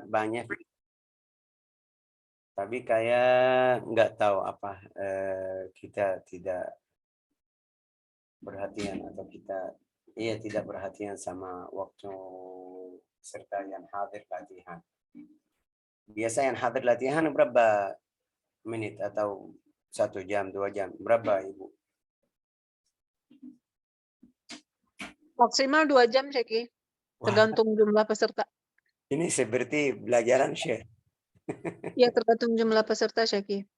banyak, tapi kayak nggak tahu apa kita tidak perhatian atau kita tidak perhatian sama waktu serta yang hadir latihan. Biasa yang hadir latihan berapa menit atau 1 jam, 2 jam, berapa Ibu? Maksimal 2 jam, Syekh. Tergantung jumlah peserta. Ini seperti belajaran Syekh. Ya, tergantung jumlah peserta, Syekh.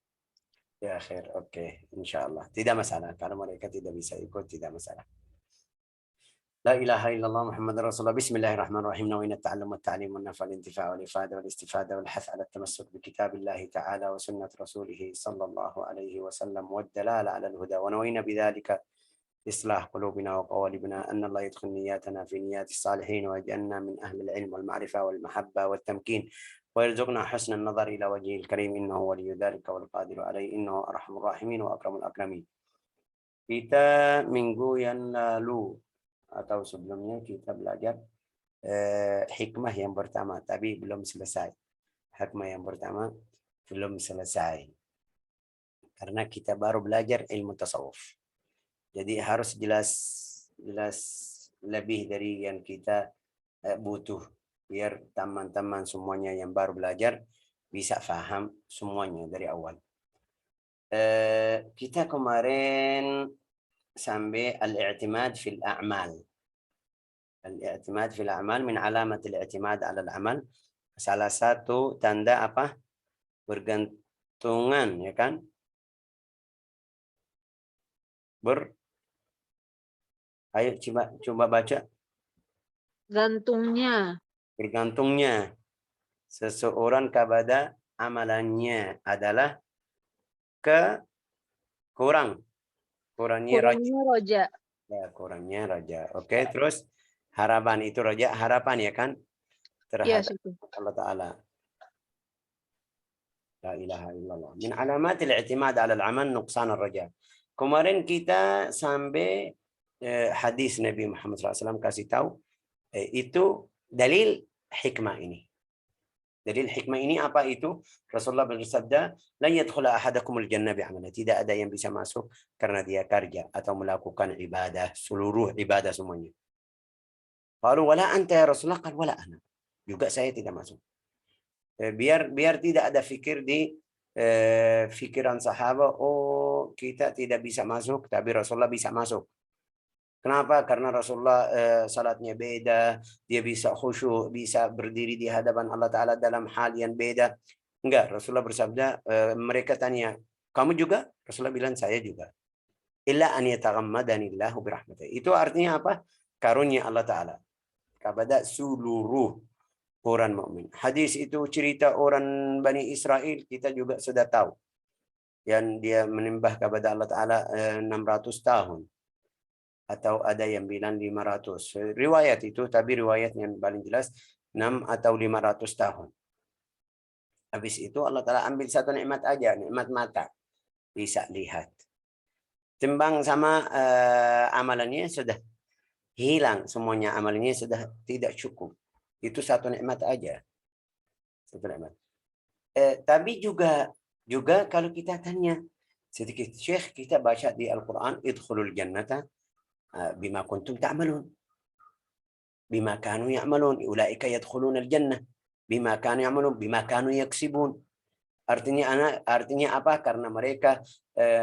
Ya, khair. Oke, insyaallah. Tidak masalah. Kalau mereka tidak bisa ikut, tidak masalah. لا إله إلا الله محمد رسول الله. بسم الله الرحمن الرحيم. نوينا التعلم والتعليم والنفع والانتفاع والإفادة والاستفادة والحث على التمسك بكتاب الله تعالى وسنة رسوله صلى الله عليه وسلم والدلالة على الهدى. ونوينا بذلك إصلاح قلوبنا وقوالبنا، أن الله يدخل نياتنا في نيات الصالحين ويجعلنا من أهل العلم والمعرفة والمحبة والتمكين، ويرزقنا حسن النظر إلى وجهه الكريم، إنه ولي ذلك والقادر عليه، إنه أرحم الراحمين وأكرم الأكرمين. Kita minggu yang lalu atau sebelumnya kita belajar hikmah yang pertama, tapi belum selesai. Hikmah yang pertama belum selesai. Karena kita baru belajar ilmu tasawuf. Jadi harus jelas lebih dari yang kita butuh, biar teman-teman semuanya yang baru belajar bisa paham semuanya dari awal. Kita kemarin sampai al-i'timad fil a'mal. Al-i'timad fil a'mal min alamat al-i'timad 'ala al-amal. Salah satu tanda apa? Bergantungan, ya kan? Ayo coba baca. Bergantungnya seseorang kepada amalannya adalah kurangnya roja. Ya, kurangnya roja. Oke, terus harapan itu roja, harapan ya kan? Terhadap Allah Ta'ala. La ilaha illallah. Min alamatil i'timad 'ala al-amal nuqsan ar-raja. Kemarin kita sampai hadis Nabi Muhammad SAW kasih tahu itu dalil hikmah ini. Dalil hikmah ini apa itu? Rasulullah bersabda, "La yadkhula ahadakumul jannah bi'amalihi." Tidak ada yang bisa masuk karena dia kerja atau melakukan ibadah, seluruh ibadah semuanya. Qalu wala anta ya Rasulullah, qala wala ana. Juga saya tidak masuk. Biar tidak ada fikir di pikiran sahabat, oh kita tidak bisa masuk, tapi Rasulullah bisa masuk. Kenapa? Karena Rasulullah salatnya beda, dia bisa khusyuk, bisa berdiri di hadapan Allah Ta'ala dalam hal yang beda. Enggak, Rasulullah bersabda, mereka tanya, kamu juga? Rasulullah bilang, saya juga. Illa an yataghammadanillahu birahmatih. Itu artinya apa? Karunia Allah Ta'ala kepada seluruh orang mukmin. Hadis itu cerita orang Bani Israel, kita juga sudah tahu. Yang dia menyembah kepada Allah Ta'ala 600 tahun. Atau ada yang bilang 500. Riwayat itu, tapi riwayat yang paling jelas 6 atau 500 tahun. Habis itu Allah Ta'ala ambil satu nikmat aja, nikmat mata. Bisa lihat. Timbang sama amalannya sudah hilang semuanya, amalannya sudah tidak cukup. Itu satu nikmat aja. Satu nikmat. Tapi juga kalau kita tanya sedikit, Syekh, kita baca di Al-Quran, idkhulul jannata bima kuntum ta'malun. Bima kanu ya'malun. Ulaika yadkhuluna al-jannah bima kanu ya'malun, bima kanu yaksibun. Artinya apa? Karena mereka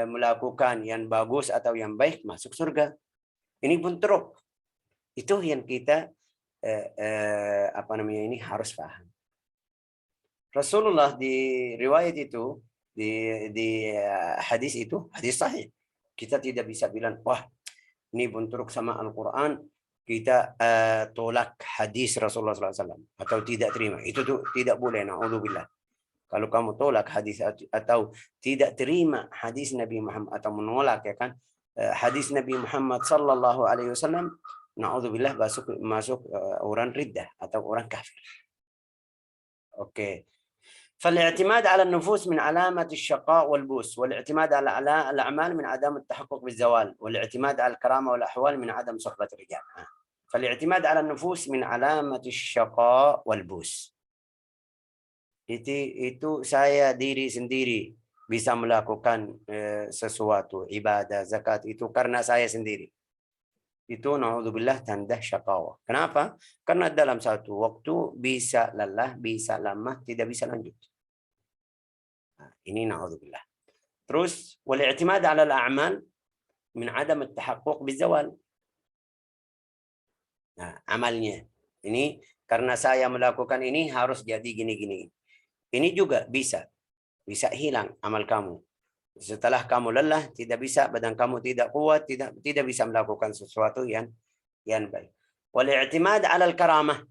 melakukan yang bagus atau yang baik, masuk surga. Ini pun teruk. Itu yang kita ini harus paham. Rasulullah di riwayat itu, di hadis itu, hadis sahih. Kita tidak bisa bilang, wah, ini bentrok sama Al-Quran, kita tolak hadis Rasulullah SAW atau tidak terima. Itu tuh tidak boleh, na'udzubillah. Kalau kamu tolak hadis atau tidak terima hadis Nabi Muhammad atau menolak, ya kan, hadis Nabi Muhammad sallallahu alaihi wasallam, na'udzubillah, masuk orang riddah atau orang kafir. Oke. فالاعتماد على النفوس من علامة الشقاء والبؤس، والاعتماد على الأعمال من عدم التحقق بالزوال، والاعتماد على الكرامة والأحوال من عدم صحبة الرجال. فالاعتماد على النفوس من علامة الشقاء والبؤس. Itu saya diri sendiri bisa melakukan sesuatu ibadah zakat itu karena saya sendiri. Itu naudzubillah tanda syaqawah. Kenapa? Karena dalam satu waktu bisa lelah, bisa lemah, tidak bisa lanjut. Nah, ini naudzubillah. Terus wal-i'timad 'ala al-a'mal min 'adam at-tahaqquq bizawal. Nah, amalnya ini karena saya melakukan ini harus jadi gini-gini. Ini juga bisa hilang amal kamu. Setelah kamu lelah, tidak bisa, badan kamu tidak kuat, tidak bisa melakukan sesuatu yang baik. Wal-i'timad 'ala al-karamah.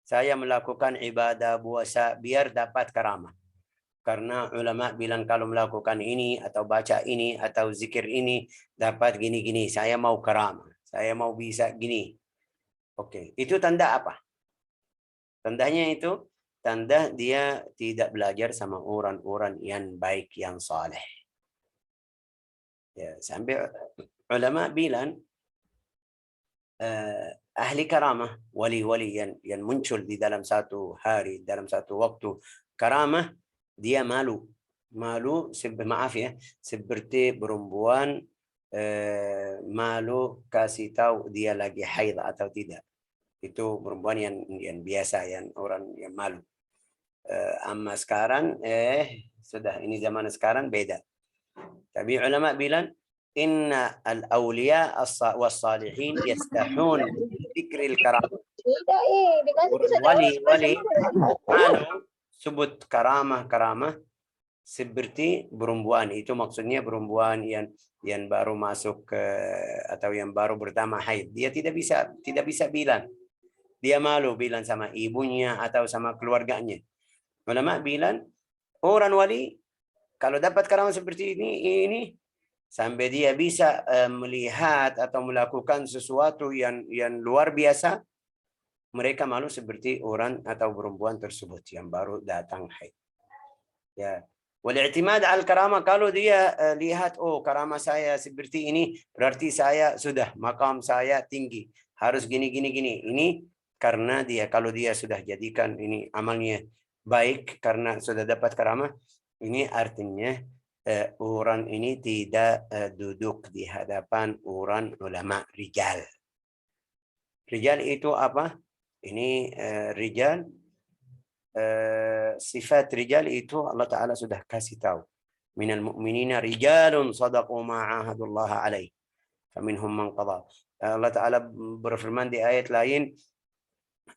Saya melakukan ibadah puasa biar dapat karamah. Karena ulama bilang kalau melakukan ini atau baca ini atau zikir ini dapat gini-gini. Saya mau karamah. Saya mau bisa gini. Oke, itu tanda apa? Tandanya itu tanda dia tidak belajar sama orang-orang yang baik, yang saleh. Ya, sampai ulama bilang ahli karamah, wali-wali yang muncul di dalam satu hari, dalam satu waktu karamah, dia malu, maaf ya, seperti perempuan malu kasih tahu dia lagi haid atau tidak. Itu perempuan yang biasa, yang orang yang malu. Amma sekarang sudah ini zaman sekarang beda. Tapi ulama bilang inna al-awliya was-salihin yastahun dzikril karamah. Wali malu sebut karamah seperti perempuan. Itu maksudnya perempuan yang baru masuk atau yang baru pertama haid. Dia tidak bisa bilang. Dia malu bilang sama ibunya atau sama keluarganya. Ulama bilang orang wali kalau dapat karamah seperti ini sampai dia bisa melihat atau melakukan sesuatu yang luar biasa, mereka malu seperti orang atau perempuan tersebut yang baru datang haid. Ya. Wal-i'timad al-karamah, kalau dia lihat karamah saya seperti ini, berarti saya sudah maqam saya tinggi, harus gini. Ini karena kalau dia sudah jadikan ini amalnya baik karena sudah dapat karamah, ini artinya orang ini tidak duduk di hadapan orang ulama rijal. Rijal itu apa? Ini rijal, sifat rijal itu Allah Ta'ala sudah kasih tahu. Minal mu'minina rijalun sadaqu ma'ahadullah alaih. Faminhum man qadha. Allah Ta'ala berfirman di ayat lain,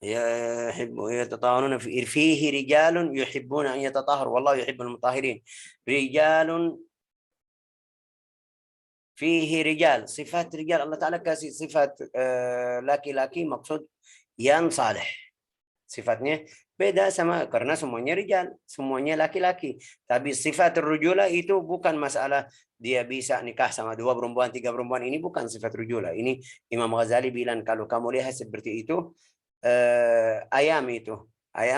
يتطهرون فيه رجال يحبون أن يتطهروا والله يحب المطهرين. رجال فيه رجال, sifat rijal Allah Ta'ala kasih sifat laki-laki, maksud yang saleh. Sifatnya beda sama karena semuanya rijal, semuanya laki-laki. Tapi sifat rujula itu bukan masalah dia bisa nikah sama 2 perempuan, 3 perempuan. Ini bukan sifat rujula. Ini Imam Ghazali bilang kalau kamu lihat seperti itu, ayam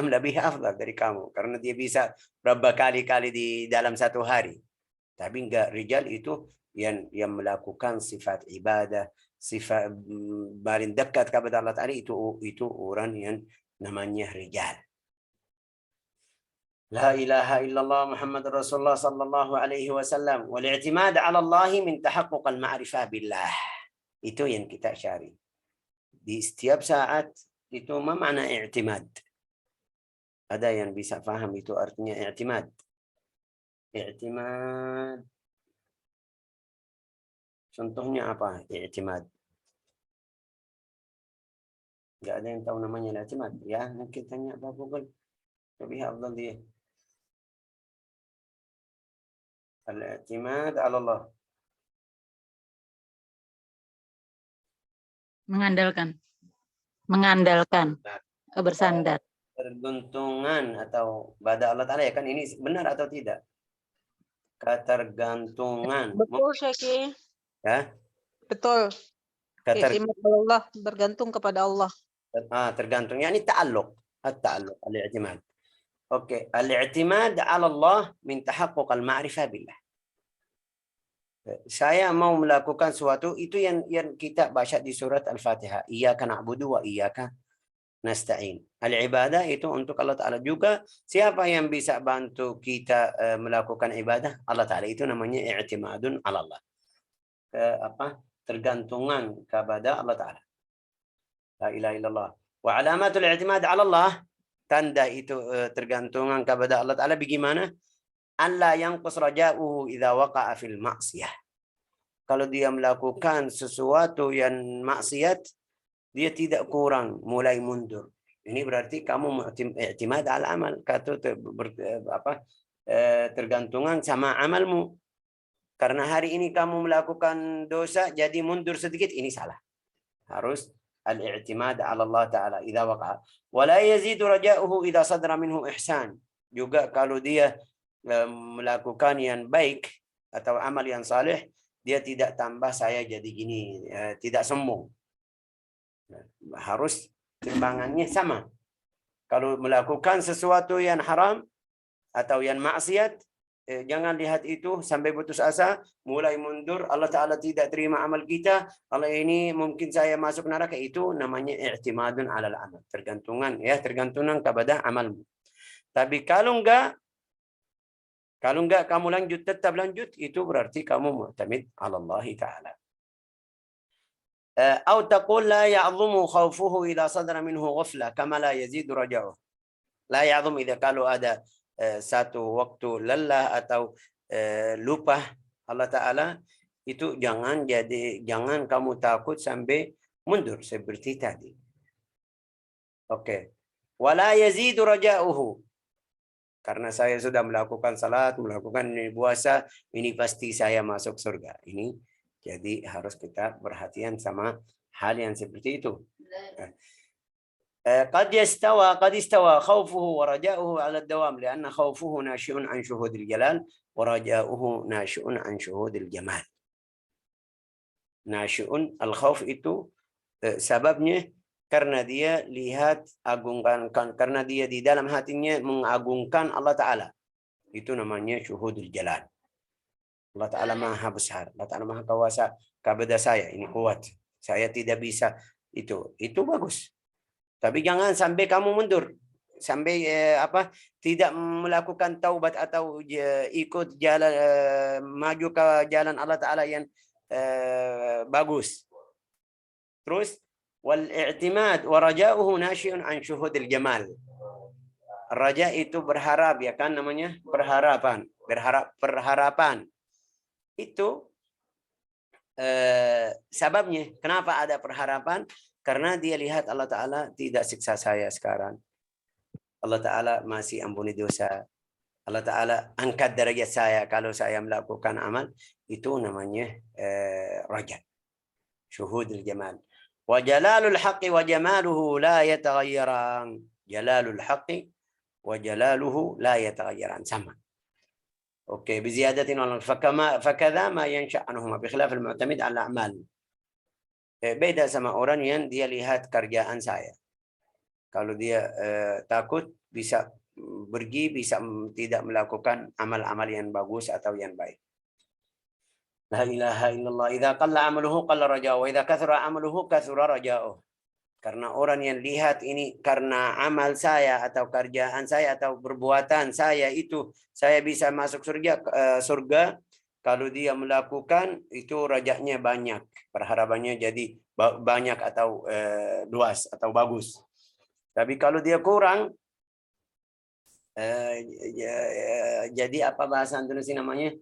lebih afdal dari kamu karena dia bisa berapa kali di dalam satu hari. Tapi enggak, rijal itu yang melakukan sifat ibadah, sifat paling dekat kepada Allah Ta'ala, itu orang yang namanya rijal. La ilaha illallah Muhammad Rasulullah sallallahu alaihi wasallam. Wal i'timad 'ala Allah min tahaqquq al-ma'rifah billah. Itu yang kita cari. Di setiap saat itu apa makna i'timad? Ada yang bisa paham itu artinya i'timad? I'timad. Contohnya apa i'timad? Enggak ada yang tahu namanya i'timad. Ya, mungkin tanya Pak Google. Lebih afdal dia. Al-i'timad 'ala Allah. Mengandalkan, bersandar. Tergantungan atau pada Allah Ta'ala, ya kan, ini benar atau tidak? Ketergantungan. Betul, Syekh. Ya? Betul. I'timad Allah, bergantung kepada Allah. Tergantung. Yani ta'alluq. At-ta'alluq, al-i'timad. Oke, al-i'timad 'ala Allah min tahaqquq al-ma'rifah billah. Saya mau melakukan sesuatu itu yang kita baca di surat Al-Fatihah. Iyyaka na'budu wa iyyaka nasta'in. Al-ibadah itu untuk Allah Ta'ala juga. Siapa yang bisa bantu kita melakukan ibadah? Allah Ta'ala. Itu namanya i'timadun ala Allah. Tergantungan kepada Allah Ta'ala. La ilaha illallah. Wa alamatul i'timad ala Allah. Tanda itu tergantungan kepada Allah Ta'ala bagaimana? Allah yanqus raja'uhu idza waqa'a fil ma'siyah. Kalau dia melakukan sesuatu yang maksiat, dia tidak kurang, mulai mundur. Ini berarti kamu i'timad al amal, tergantungan sama amalmu. Karena hari ini kamu melakukan dosa, jadi mundur sedikit, ini salah. Harus al-i'timad ala Allah Ta'ala idza waqa'a. Wa la yazidu raja'uhu idza sadra minhu ihsan. Juga kalau dia melakukan yang baik atau amal yang saleh, dia tidak tambah saya jadi gini, tidak sombong. Harus timbangannya sama. Kalau melakukan sesuatu yang haram atau yang maksiat, jangan lihat itu sampai putus asa, mulai mundur, Allah Ta'ala tidak terima amal kita, Allah ini mungkin saya masuk neraka. Itu namanya i'timadun alal amal. Tergantungan kepada amalmu. Tapi kalau enggak kamu lanjut, tetap lanjut, itu berarti kamu mu'tamid ala Allah Ta'ala. Atau taqul la ya'zumu khawfuhu idza sadara minhu ghaflah kama la yazidu raja'uh. La ya'zum, idza kalau ada satu waktu lelah atau lupa Allah Ta'ala, itu jangan kamu takut sampai mundur seperti tadi. Oke. Wala yazidu raja'uhu. Karena saya sudah melakukan salat, melakukan puasa, ini pasti saya masuk surga. Ini jadi harus kita perhatian sama hal yang seperti itu. قد استوى خوفه ورجاؤه على الدوام لأن خوفه ناشئ عن شهود الجلال ورجاؤه ناشئ عن شهود الجمال. ناشئ الخوف itu sebabnya karena dia lihat agungkan, karena dia di dalam hatinya mengagungkan Allah Ta'ala. Itu namanya syuhudul jalal. Allah Ta'ala maha besar, Allah Ta'ala maha kuasa kepada saya, ini kuat, saya tidak bisa. Itu bagus. Tapi jangan sampai kamu mundur, sampai tidak melakukan taubat atau ikut jalan, maju ke jalan Allah Ta'ala yang bagus. Terus wal-i'timad wa raja'uhu nashi'un an syuhudil jamal. Raja itu berharap, ya kan, namanya perharapan. Itu sebabnya kenapa ada perharapan? Karena dia lihat Allah Ta'ala tidak siksa saya sekarang. Allah Ta'ala masih ampuni dosa. Allah Ta'ala angkat derajat saya kalau saya melakukan amal. Itu namanya raja. Syuhudil jamal. Wa jalalul haqqi wa jamaluhu la yataghayyaran. Jalalul haqqi wa jalaluhu la yataghayyaran. Sama. Oke, biziyadatin wal fakadha ma yansha' anhuma bi khilaf al-mu'tamid 'ala al-a'mal. Beda sama orang yang dia lihat kerjaan saya. Kalau dia takut bisa pergi, bisa tidak melakukan amal-amal yang bagus atau yang baik. La ilaha illallah. Idza qalla amaluhu qalla raja'uhu wa idza kathura amaluhu kathura raja'uhu. Karena orang yang lihat ini karena amal saya atau kerjaan saya atau perbuatan saya itu saya bisa masuk surga. Kalau dia melakukan itu rajanya banyak, perharapannya jadi banyak atau luas atau bagus. Tapi kalau dia kurang, jadi apa bahasa Indonesia namanya?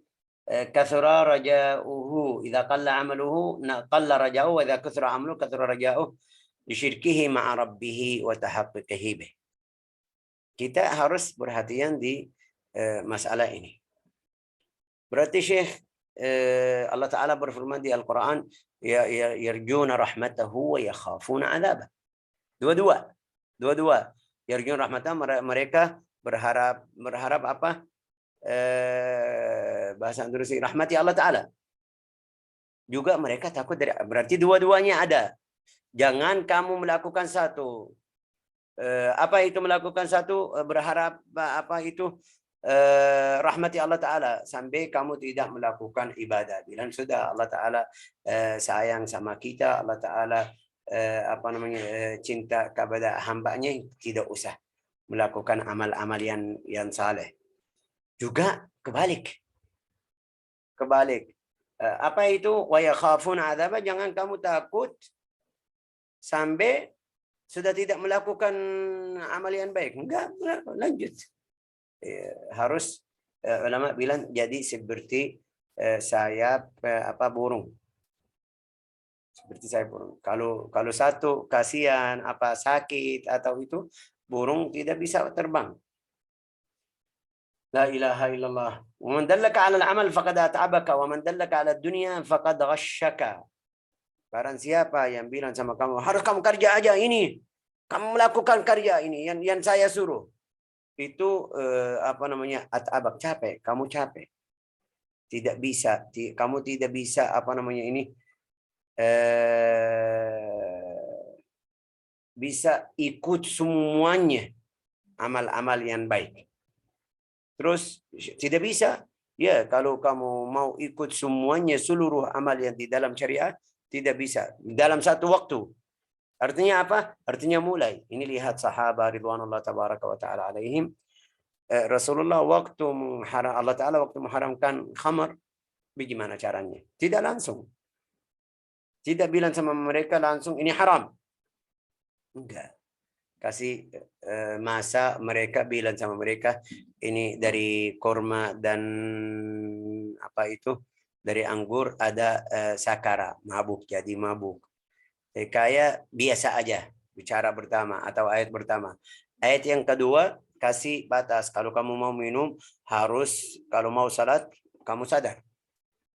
Kathura raja'uhu idza qalla amaluhu qalla raja'uhu wa idza kathura amaluhu kathura raja'uhu li syirkihi ma'a rabbih wa tahaqquqihi bih. Kita harus perhatian di masalah ini. Berarti Syekh Allah Ta'ala berfirman di Al-Quran, yarjuna rahmatahu wa yakhafuna adzabah. Dua-dua. Yarjuna rahmatahu, mereka berharap apa? Bahasa Indonesia rahmati Allah Ta'ala. Juga mereka takut dari, berarti dua-duanya ada. Jangan kamu melakukan satu. Apa itu melakukan satu? Berharap apa itu? Rahmati Allah Ta'ala sampai kamu tidak melakukan ibadah. Bila sudah Allah Ta'ala sayang sama kita, Allah Ta'ala apa namanya cinta kepada hambanya, tidak usah melakukan amal-amal yang saleh. Juga kebalik. Apa itu? Wa yakhafuna adzaba, jangan kamu takut sampai sudah tidak melakukan amal yang baik. Enggak, lanjut. Harus ulama bilang jadi seperti sayap burung. Seperti sayap burung. Kalau satu kasihan sakit atau itu, burung tidak bisa terbang. La ilaha illallah. Wa man dallaka 'ala al-'amal faqad at'abaka wa man dallaka 'ala ad-dunya faqad ghashshaka. Barang siapa yang bilang sama kamu, harus kamu kerja aja ini, kamu melakukan kerja ini yang saya suruh, itu at'abak, capek, kamu capek, tidak bisa, kamu tidak bisa bisa ikut semuanya amal-amal yang baik. Terus tidak bisa, ya kalau kamu mau ikut semuanya seluruh amal yang di dalam syariat, tidak bisa dalam satu waktu. Artinya apa? Artinya mulai. Ini lihat sahabat ridwanullah tabaraka wa ta'ala alaihim. Rasulullah Allah Ta'ala waktu mengharamkan khamar, bagaimana caranya? Tidak langsung. Tidak bilang sama mereka langsung ini haram. Enggak. Kasih masa mereka bilang sama mereka ini dari korma dan dari anggur ada sakara, mabuk, jadi mabuk. Kayak biasa aja bicara pertama atau ayat pertama. Ayat yang kedua kasih batas, kalau kamu mau minum harus, kalau mau salat kamu sadar.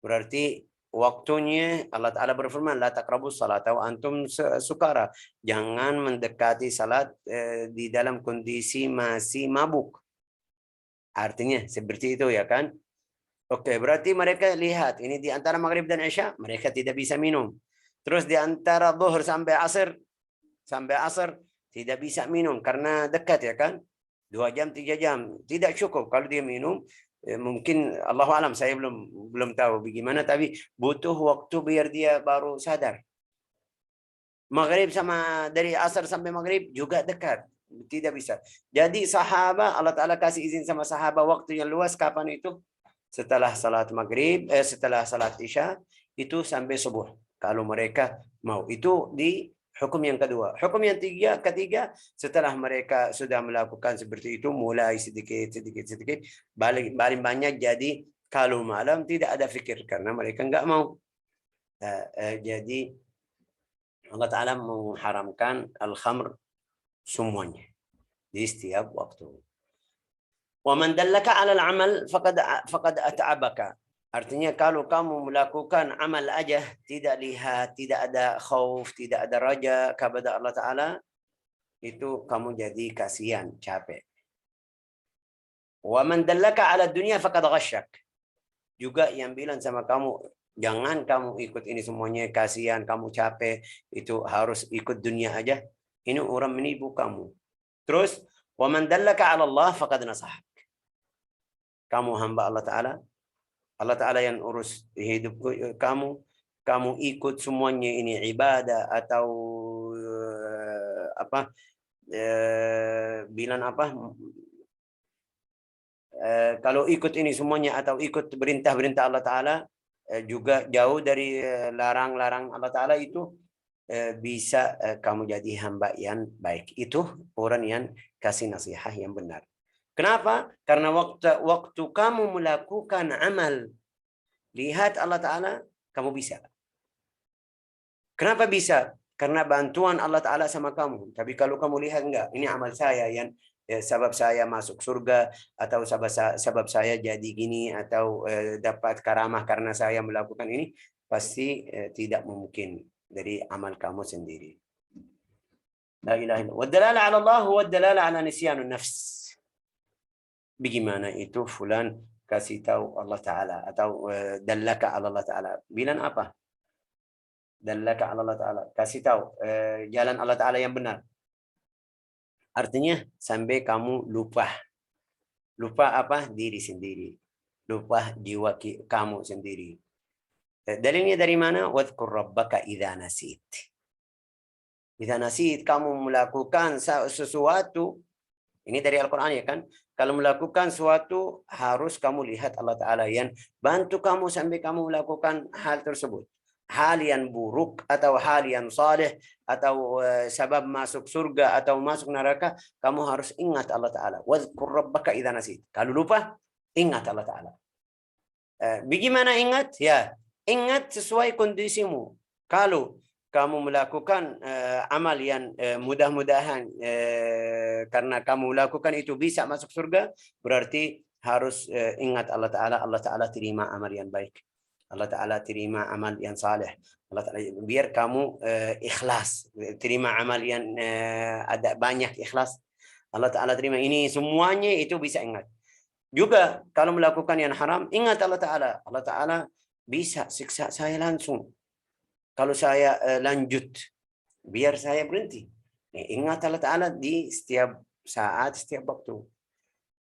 Berarti waktunya Allah Ta'ala berfirman, la taqrabus salat wa antum sukara. Jangan mendekati salat di dalam kondisi masih mabuk. Artinya seperti itu ya kan? Oke, berarti mereka lihat ini di antara maghrib dan isya mereka tidak bisa minum. Terus di antara zuhur sampai asar tidak bisa minum karena dekat ya kan? 2 jam 3 jam tidak cukup kalau dia minum. Mungkin Allahu alam, saya belum tahu bagaimana, tapi butuh waktu biar dia baru sadar. Maghrib sama dari asar sampai maghrib juga dekat, tidak bisa. Jadi sahabat, Allah Ta'ala kasih izin sama sahabat waktu yang luas kapan itu? Setelah salat maghrib, setelah salat isya itu sampai subuh. Kalau mereka mau, itu di hukum yang kedua. Hukum yang ketiga, setelah mereka sudah melakukan seperti itu, mulai sedikit, paling banyak jadi kalau malam tidak ada fikir karena mereka enggak mau. Jadi Allah Ta'ala mengharamkan al-khamr semuanya di setiap waktu. Wa man dallaka 'ala al-'amal faqad at'abaka. Artinya kalau kamu melakukan amal aja, tidak lihat, tidak ada khauf, tidak ada raja kepada Allah Ta'ala, itu kamu jadi kasihan, capek. Wa man dallaka 'ala dunya faqad ghashyak. Juga yang bilang sama kamu, jangan kamu ikut ini semuanya, kasihan, kamu capek, itu harus ikut dunia aja. Ini orang menipu kamu. Terus, wa man dallaka 'ala Allah faqad nasahak. Kamu hamba Allah Ta'ala, Allah Ta'ala yang urus hidup kamu ikut semuanya ini ibadah atau kalau ikut ini semuanya atau ikut perintah-perintah Allah Ta'ala, juga jauh dari larang-larang Allah Ta'ala, itu bisa kamu jadi hamba yang baik. Itu orang yang kasih nasihat yang benar. Kenapa? Karena waktu kamu melakukan amal, lihat Allah Ta'ala, kamu bisa. Kenapa bisa? Karena bantuan Allah Ta'ala sama kamu. Tapi kalau kamu lihat enggak, ini amal saya yang sebab saya masuk surga, atau sebab saya jadi gini, atau dapat karamah karena saya melakukan ini, pasti tidak mungkin dari amal kamu sendiri. La ilaha illallah. Wa dalala 'ala Allah wa dalala 'ala nisyanun nafs. Bagaimana itu fulan kasih tahu Allah Ta'ala atau dallaka ala Allah Ta'ala. Bilang apa? Dallaka ala Allah Ta'ala. Kasih tahu jalan Allah Ta'ala yang benar. Artinya sampai kamu lupa. Lupa apa? Diri sendiri. Lupa jiwa kamu sendiri. Dalilnya dari mana? Wadhkur rabbaka idza nasit. Idza nasit, kamu melakukan sesuatu, ini dari Al-Quran ya kan? Kalau melakukan sesuatu harus kamu lihat Allah Ta'ala yang bantu kamu sampai kamu melakukan hal tersebut. Hal yang buruk atau hal yang saleh atau sebab masuk surga atau masuk neraka, kamu harus ingat Allah Ta'ala. Wadhkur rabbaka idza nasit. Kalau lupa, ingat Allah Ta'ala. Bagaimana ingat? Ya, ingat sesuai kondisimu. Kalau kamu melakukan amal yang mudah-mudahan karena kamu melakukan itu bisa masuk surga, berarti harus ingat Allah Ta'ala. Allah Ta'ala terima amal yang baik. Allah Ta'ala terima amal yang saleh. Allah Ta'ala, biar kamu ikhlas. Terima amal yang ada banyak ikhlas. Allah Ta'ala terima. Ini semuanya itu bisa ingat. Juga kalau melakukan yang haram, ingat Allah Ta'ala. Allah Ta'ala bisa siksa saya langsung. Kalau saya lanjut, biar saya berhenti. Ingat Allah Ta'ala di setiap saat, setiap waktu.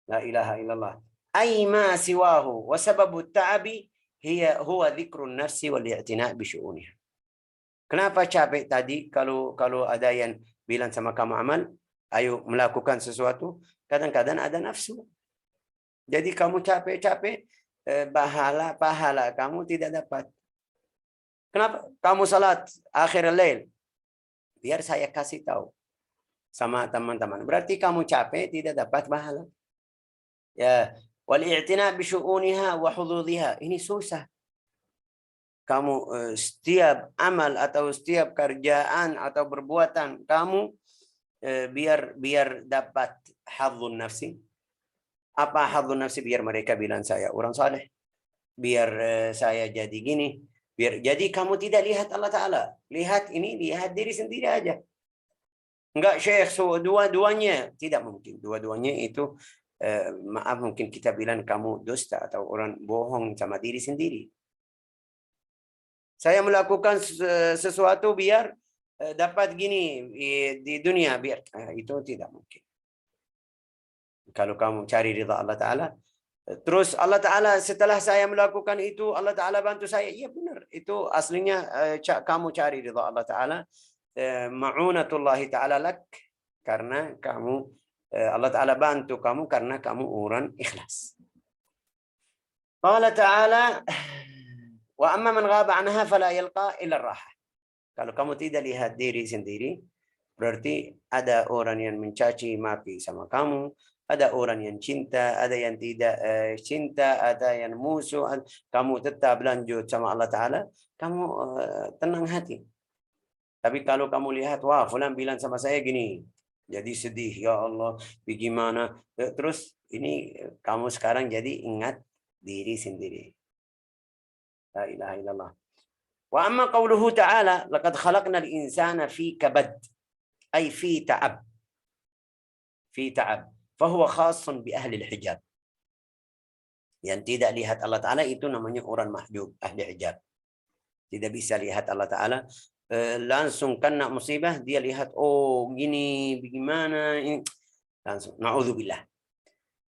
La ilaha illallah. Aima siwahu wa sababu ta'abi huwa dhikrun nafsi wal i'tina' bi syu'uniha. Kenapa capek tadi kalau ada yang bilang sama kamu amal, ayo melakukan sesuatu, kadang-kadang ada nafsu. Jadi kamu capek-capek, pahala kamu tidak dapat. Kenapa? Kamu salat akhir lail. Biar saya kasih tahu sama teman-teman. Berarti kamu capek tidak dapat pahala. Ya, wal i'tina' bi syu'uniha wa hududhiha. Ini susah. Kamu setiap amal atau setiap kerjaan atau perbuatan kamu biar dapat hadzun nafsi. Apa hadzun nafsi? Biar mereka bilang saya orang saleh. Biar saya jadi gini. Jadi kamu tidak lihat Allah Ta'ala. Lihat diri sendiri aja. Enggak Syekh, dua-duanya. Tidak mungkin. Dua-duanya itu, maaf mungkin kita bilang kamu dusta atau orang bohong sama diri sendiri. Saya melakukan sesuatu biar dapat gini di dunia. Itu tidak mungkin. Kalau kamu cari ridha Allah Ta'ala, terus Allah Ta'ala setelah saya melakukan itu, Allah Ta'ala bantu saya. Iya benar. Itu aslinya kamu cari ridha Allah Ta'ala. Ma'unatullahi Ta'ala lak. Karena kamu, Allah Ta'ala bantu kamu karena kamu orang ikhlas. Allah Ta'ala, wa amma man ghaba anha fala yalqa illa raha. Kalau kamu tidak lihat diri sendiri, berarti ada orang yang mencaci maki sama kamu. Ada orang yang cinta, ada yang tidak cinta, ada yang musuh. Kamu tetap lanjut sama Allah Ta'ala, kamu tenang hati. Tapi kalau kamu lihat, wah, fulan bilang sama saya gini, jadi sedih, ya Allah, bagaimana? Terus ini kamu sekarang jadi ingat diri sendiri. La ilaha illallah. Wa amma qawluhu ta'ala, laqad khalaqnal insana fi kabad, ay fi ta'ab. Fi ta'ab. Fahuwa khasun bi ahli hijab. Yang tidak lihat Allah Ta'ala itu namanya orang mahjub, ahli hijab. Tidak bisa lihat Allah Ta'ala. Langsung kena musibah, dia lihat, oh gini, bagaimana. Ini. Langsung, na'udzubillah.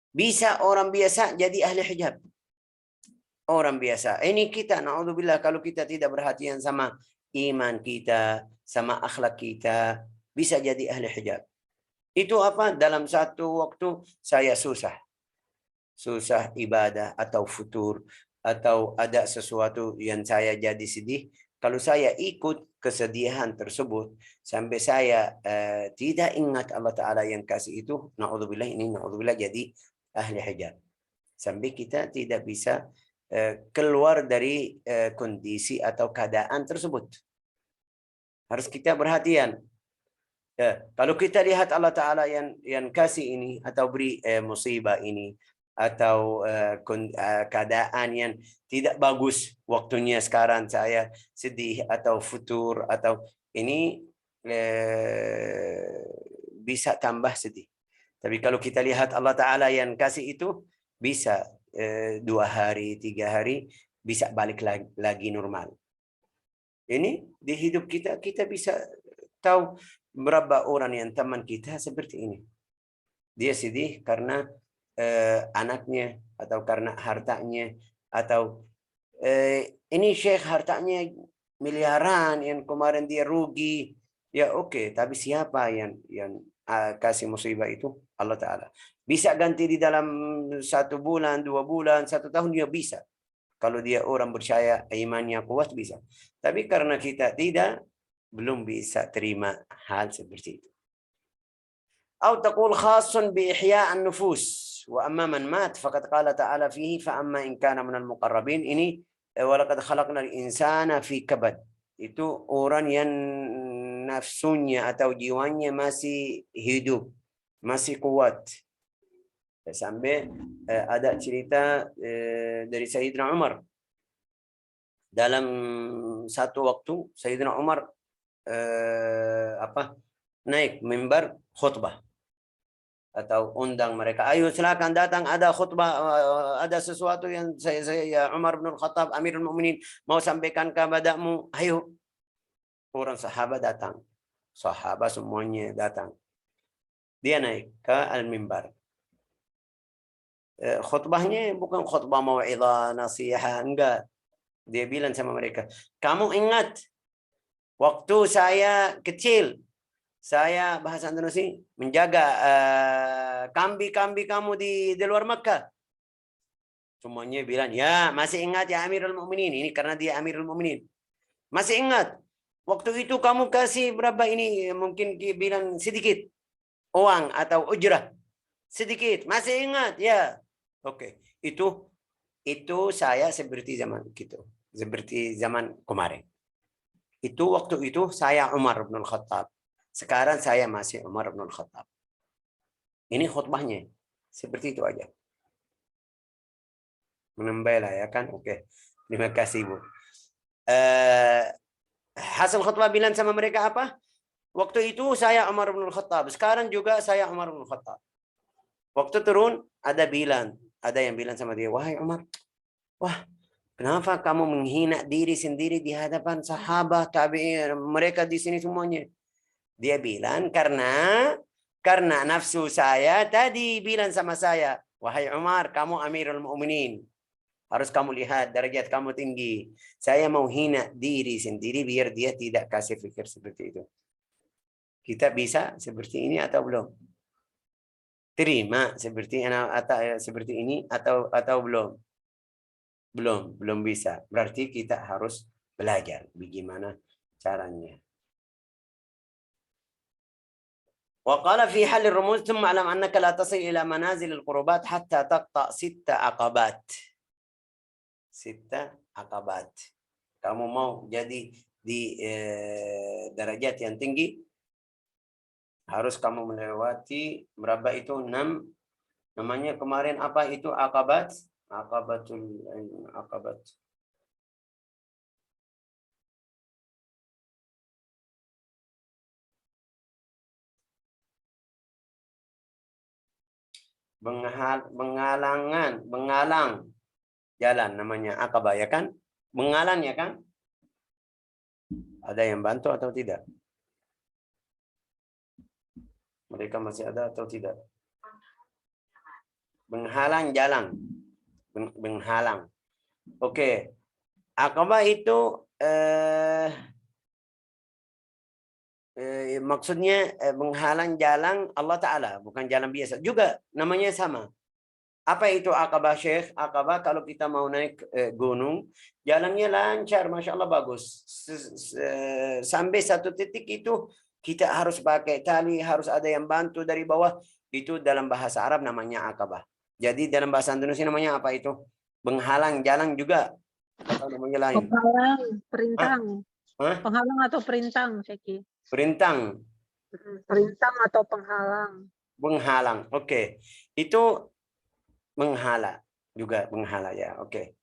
Bisa orang biasa jadi ahli hijab. Orang biasa. Ini kita, na'udzubillah, kalau kita tidak perhatian sama iman kita, sama akhlak kita, bisa jadi ahli hijab. Itu apa? Dalam satu waktu saya susah ibadah atau futur atau ada sesuatu yang saya jadi sedih. Kalau saya ikut kesedihan tersebut sampai saya tidak ingat Allah Ta'ala yang kasih itu, na'udzubillah jadi ahli hijab. Sampai kita tidak bisa keluar dari kondisi atau keadaan tersebut. Harus kita perhatian. Ya, kalau kita lihat Allah Ta'ala yang kasih ini atau beri musibah ini atau keadaan yang tidak bagus waktunya sekarang saya sedih atau futur atau ini bisa tambah sedih. Tapi kalau kita lihat Allah Ta'ala yang kasih itu bisa 2 hari, 3 hari bisa balik lagi normal. Ini di hidup kita bisa tahu berapa orang yang teman kita seperti ini. Dia sedih karena anaknya atau karena hartanya atau ini Syekh hartanya miliaran yang kemarin dia rugi. Ya oke, tapi siapa yang kasih musibah itu? Allah Ta'ala. Bisa ganti di dalam 1 bulan, 2 bulan, 1 tahun dia bisa. Kalau dia orang percaya, imannya kuat bisa. Tapi karena kita tidak, belum bisa terima hal seperti itu. أو تقول خاص بإحياء النفوس وأما من مات فقد قال تعالى فيه فأما إن كان من المقربين ini ولقد خلقنا الإنسان في كبد. Itu orang yang nafsunya atau jiwanya masih hidup, masih kuat. Sampai ada cerita dari Sayyidina Umar. Dalam satu waktu Sayyidina Umar naik mimbar khutbah atau undang mereka, ayo silakan datang, ada khutbah, ada sesuatu yang saya Umar bin Khattab Amirul Mukminin mau sampaikan kepadamu, ayo. Orang sahabat datang, sahabat semuanya datang. Dia naik ke al-mimbar. Khutbahnya bukan khutbah mau'izah, nasihat, enggak. Dia bilang sama mereka, kamu ingat waktu saya kecil, saya bahasa Indonesia menjaga kambing-kambing kamu di luar Makkah. Semuanya bilang, ya masih ingat ya Amirul Mukminin. Ini karena dia Amirul Mukminin. Masih ingat. Waktu itu kamu kasih berapa ini? Mungkin bilang sedikit. Uang atau ujrah. Sedikit. Masih ingat? Ya. Oke. Itu saya seperti zaman gitu. Seperti zaman kemarin. Itu waktu itu saya Umar bin Khattab. Sekarang saya masih Umar bin Khattab. Ini khutbahnya. Seperti itu aja. Menambah lah ya kan. Oke. Terima kasih Bu. Hasil khutbah bilang sama mereka apa? Waktu itu saya Umar bin Khattab. Sekarang juga saya Umar bin Khattab. Waktu turun ada yang bilang sama dia, wahai Umar, wah kenapa kamu menghina diri sendiri di hadapan sahabat, tabi'in, mereka di sini semuanya? Dia bilang karena nafsu saya tadi bilang sama saya, wahai Umar, kamu Amirul Mukminin. Harus kamu lihat derajat kamu tinggi. Saya mau hina diri sendiri biar dia tidak kasih pikir seperti itu. Kita bisa seperti ini atau belum? Terima seperti ini atau belum? Belum bisa. Berarti kita harus belajar bagaimana caranya. وقال في حل الرموز ثم اعلم انك لا تصل الى منازل القربات حتى تقطع 6 عقبات. 6 عقبات. Kamu mau jadi di derajat yang tinggi, harus kamu melewati berapa itu 6. Namanya kemarin apa itu akabat? Akabat. Bengalang jalan namanya akabah ya kan? Bengalang ya kan? Ada yang bantu atau tidak? Mereka masih ada atau tidak? Menghalang jalan. Menghalang. Oke. Akabah itu maksudnya menghalang jalan Allah Ta'ala. Bukan jalan biasa. Juga namanya sama. Apa itu akabah Syekh? Akabah kalau kita mau naik gunung. Jalannya lancar. Masya Allah bagus. Sampai satu titik itu kita harus pakai tali. Harus ada yang bantu dari bawah. Itu dalam bahasa Arab namanya akabah. Jadi dalam bahasa Indonesia namanya apa itu? Menghalang jalan juga. Atau namanya lain? Penghalang, perintang. Hah? Penghalang atau perintang, Syekh. Perintang. Perintang atau penghalang. Menghalang. Oke. Itu menghala juga menghala ya. Oke.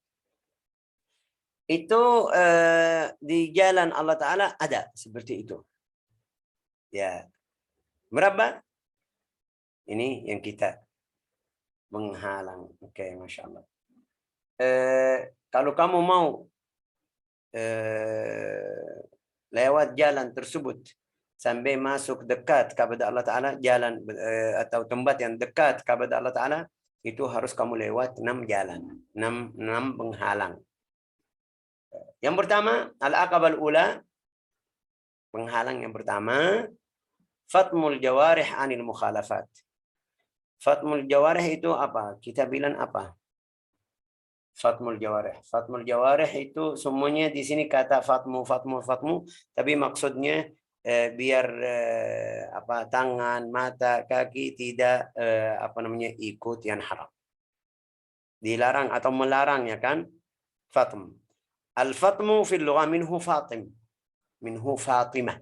Itu di jalan Allah Ta'ala ada seperti itu. Ya. Berapa? Ini yang kita menghalang. Oke, Masya Allah. Kalau kamu mau lewat jalan tersebut sampai masuk dekat kepada Allah Ta'ala, jalan atau tempat yang dekat kepada Allah Ta'ala, itu harus kamu lewat 6 jalan, 6 penghalang. Yang pertama, al-aqabah al-ula, Penghalang yang pertama, fatmul jawarih anil mukhalafat. Fatmul jawarih itu apa? Kita bilang apa? Fatmul jawarih. Fatmul jawarih itu semuanya di sini kata fatmu, tapi maksudnya biar apa, tangan, mata, kaki tidak ikut yang haram. Dilarang atau melarang, ya kan? Fatm. Al-fatmu fil lugha minhu fatim. Minhu Fatimah.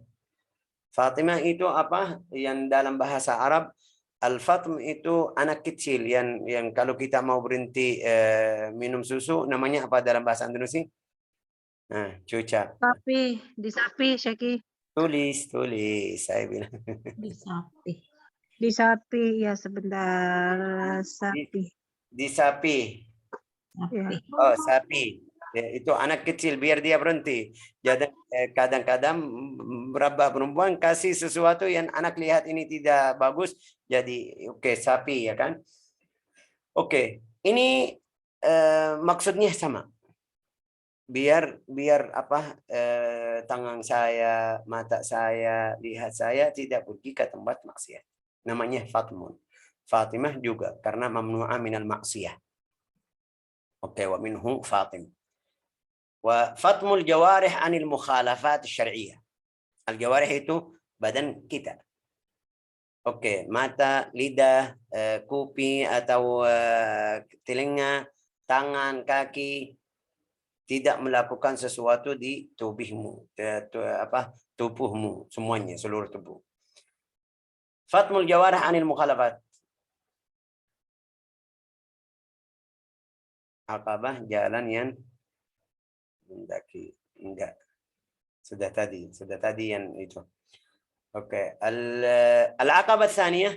Fatimah itu apa? Yang dalam bahasa Arab, al-fatm itu anak kecil yang kalau kita mau berhenti minum susu, namanya apa dalam bahasa Indonesia? Nah, cuca. Disapi, Syeki. Tulis, saya bilang. Disapi, ya sebentar. Sapi. Disapi. Ya. Oh, sapi. Ya, itu anak kecil biar dia berhenti. Jadi kadang-kadang berapa perempuan kasih sesuatu yang anak lihat ini tidak bagus, jadi oke, sapi, ya kan? Oke, ini maksudnya sama. Biar apa, tangan saya, mata saya, lihat saya tidak pergi ke tempat maksiat. Namanya fatmun. Fatimah juga karena mamnu'ah minal maksiyah. Oke, wa minhu Fatim. Wa fatmul jawarih anil mukhalafat syar'iyyah. Al-jawarih itu badan kita. Oke, mata, lidah, kuping atau telinga, tangan, kaki, tidak melakukan sesuatu di tubuhmu, tubuhmu semuanya, seluruh tubuh. Fatmul jawarih anil mukhalafat. Aqabah, jalan yang mendaki. Enggak. Sudah tadi yang itu. Oke, al-aqabah tsaniyah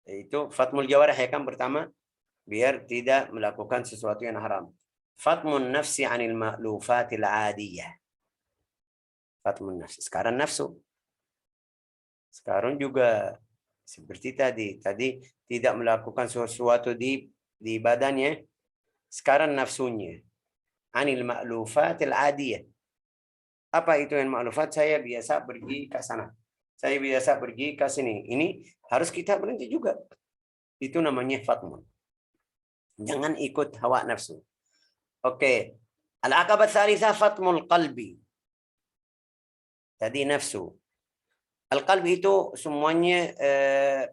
itu fatmul jawarih, ya kan, pertama biar tidak melakukan sesuatu yang haram. Fatmun nafsi anil ma'lufatil adiyah. Fatmun nafsi. Sekarang nafsu. Sekarang juga seperti tadi tidak melakukan sesuatu di badannya. Sekarang nafsunya. Anil ma'lufatil adiyah. Apa itu yang ma'lufat? Saya biasa pergi ke sana. Saya biasa pergi ke sini. Ini harus kita berhenti juga. Itu namanya fatmun. Jangan ikut hawa nafsu. Oke. Al-aqabah tsalitsah fatmul qalbi. Tadi nafsu. Al-qalbi itu semuanya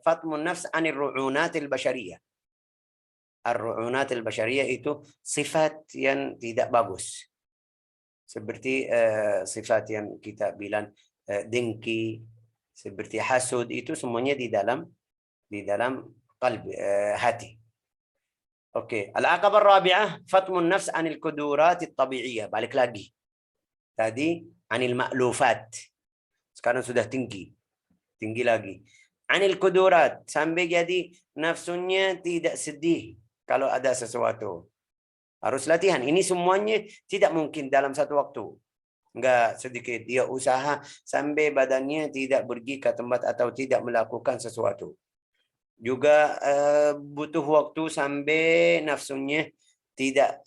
fatmun nafs anir ru'unatil basyariyah. Ar-ru'unatil basyariyah itu sifat yang tidak bagus. Seperti sifat yang kita bilang dengki, seperti hasud, itu semuanya di dalam qalbi, hati. Oke, al-aqabah rabi'ah fatmun nafs anil kudurat at-tabi'iyah. Balik lagi. Tadi anil ma'lufat. Sekarang sudah tinggi lagi. Anil kudurat, sampai jadi nafsunya tidak sedih kalau ada sesuatu. Harus latihan. Ini semuanya tidak mungkin dalam satu waktu. Enggak sedikit. Dia usaha sampai badannya tidak pergi ke tempat atau tidak melakukan sesuatu. Juga butuh waktu sampai nafsunya tidak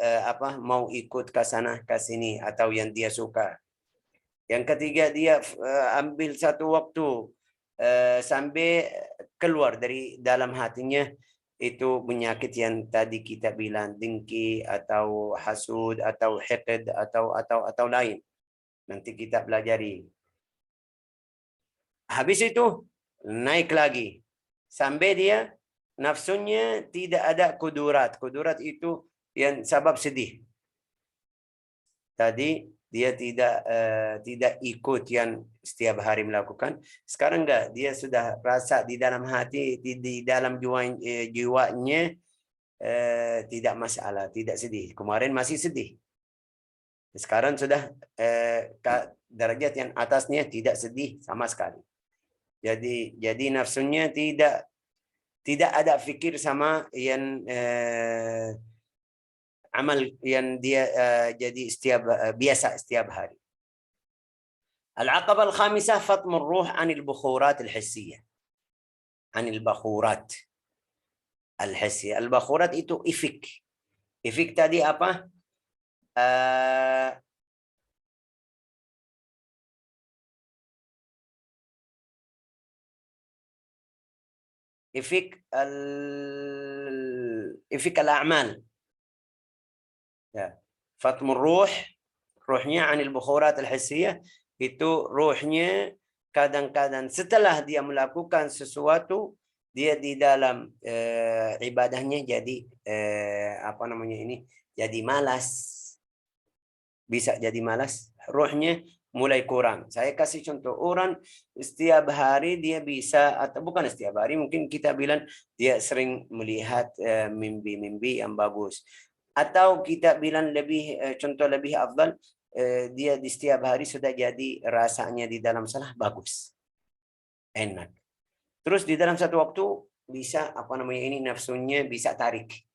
mau ikut ke sana ke sini atau yang dia suka. Yang ketiga, dia ambil satu waktu sampai keluar dari dalam hatinya itu penyakit yang tadi kita bilang, dengki atau hasud atau hiqd atau lain. Nanti kita pelajari. Habis itu naik lagi sampai dia nafsunya tidak ada kudurat. Kudurat itu yang sebab sedih. Tadi dia tidak ikut yang setiap hari melakukan. Sekarang enggak, dia sudah rasa di dalam hati, di dalam jiwanya tidak masalah, tidak sedih. Kemarin masih sedih. Sekarang sudah derajat yang atasnya tidak sedih sama sekali. Jadi nafsunya tidak ada fikir sama yang amal yang dia jadi biasa setiap hari. Al-aqabah al-khamisah fatmur ruh anil bukhurat al-hissiyah. Anil bakhurat al-hissiyah. Al-bakhurat itu ifik. Ifik tadi apa? ifik al-a'mal. Ya. Fatmur ruh, ruhnya anil bukhurat al-hissiyah, itu ruhnya kadang-kadang setelah dia melakukan sesuatu, dia di dalam ibadahnya jadi jadi malas. Bisa jadi malas, ruhnya mulai kurang. Saya kasih contoh, orang setiap hari dia bisa, atau bukan setiap hari, mungkin kita bilang dia sering melihat mimpi-mimpi yang bagus. Atau kita bilang lebih contoh lebih afdal, dia di setiap hari sudah jadi rasanya di dalam salah bagus. Enak. Terus di dalam satu waktu bisa nafsunya bisa tarik.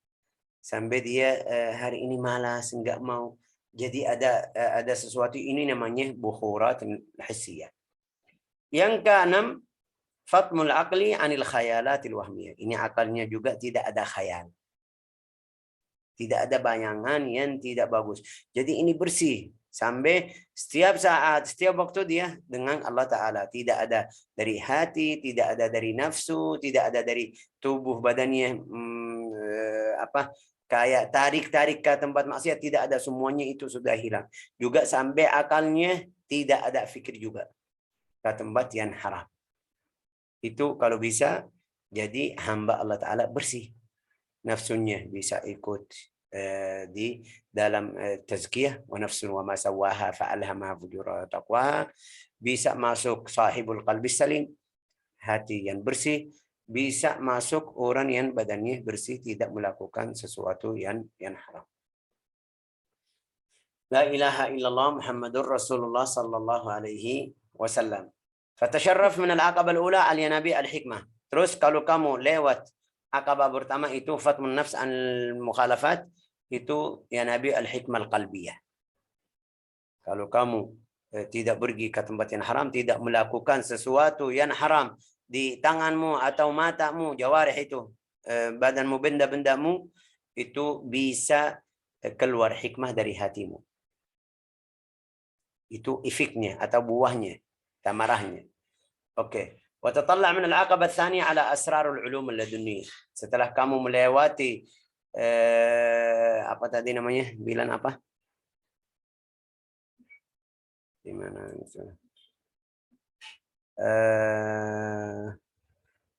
Sampai dia hari ini malas, enggak mau. Jadi ada sesuatu, ini namanya bukhurat hissiyah. Yang keenam, fatmul aqli anil khayalatil wahmiyah. Ini akalnya juga tidak ada khayal. Tidak ada bayangan yang tidak bagus. Jadi ini bersih. Sampai setiap saat, setiap waktu dia dengan Allah Ta'ala. Tidak ada dari hati, tidak ada dari nafsu, tidak ada dari tubuh badannya kayak tarik-tarik ke tempat maksiat, tidak ada, semuanya itu sudah hilang. Juga sampai akalnya tidak ada fikir juga ke tempat yang haram. Itu kalau bisa jadi hamba Allah Ta'ala bersih. Nafsunya bisa ikut di dalam tazkiyah, wa nafsun wa ma sawaha fa'alhamaha fujuraha taqwaha. Bisa masuk sahibul qalbi salim, hati yang bersih. Bisa masuk orang yang badannya bersih, tidak melakukan sesuatu yang haram. La ilaha illallah Muhammadur Rasulullah sallallahu alaihi wasallam. Fatasharraf min al-aqabah al-ula al-yanabi al-hikmah. Terus kalau kamu lewat aqabah pertama itu fatmun nafs al-mukhalafat, itu yanabi al-hikmah al-qalbiyah. Kalau kamu tidak pergi ke tempat yang haram, tidak melakukan sesuatu yang haram di tanganmu atau matamu, jawarih itu, badanmu, benda-bendamu, itu bisa keluar hikmah dari hatimu. Itu efeknya atau buahnya, tamarahnya. Oke. Wa tatalla' min al-aqabah ats-tsaniyah ala asrarul ulum al-ladunniyah. Setelah kamu melewati apa tadi namanya? Bilang apa? Di mana?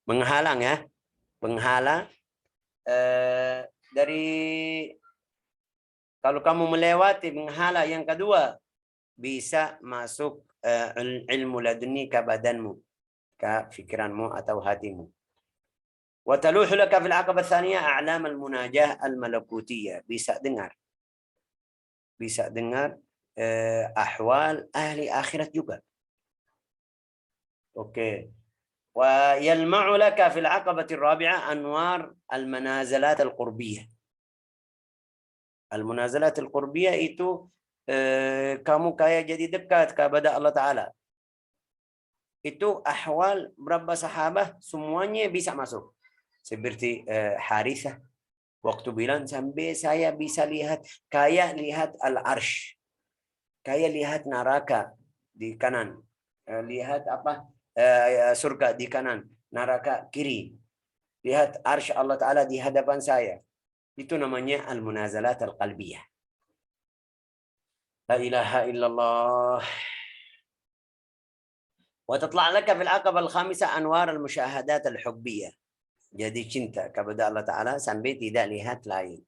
Menghalang ya, penghalang dari, kalau kamu melewati menghalang yang kedua, bisa masuk ilmu laduni ke badanmu, ke fikiranmu atau hatimu. Wa taluhu laka fil aqabah tsaniyah a'lam al-munajah al-malakutiyah. Bisa dengar ahwal ahli akhirat juga. Oke. ويلمع لك في العقبة الرابعة أنوار المنازلات القربية. المنازلات القربية itu kamu kayak jadi dekat kepada Allah Ta'ala. Itu ahwal berapa sahabat semuanya bisa masuk. Seperti Harithah waktu bilang sampai saya bisa lihat kayak lihat al-arsh, kayak lihat neraka di kanan, lihat surga di kanan, neraka kiri, lihat arsy Allah Ta'ala di hadapan saya. Itu namanya al-munazalat al-qalbiyah. La ilaha illallah. Wa tatla' laka fil aqabah al-khamisah anwar al-musyahadat al-hubbiyah. Jadi cinta kepada Allah Ta'ala sampai tidak lihat lain.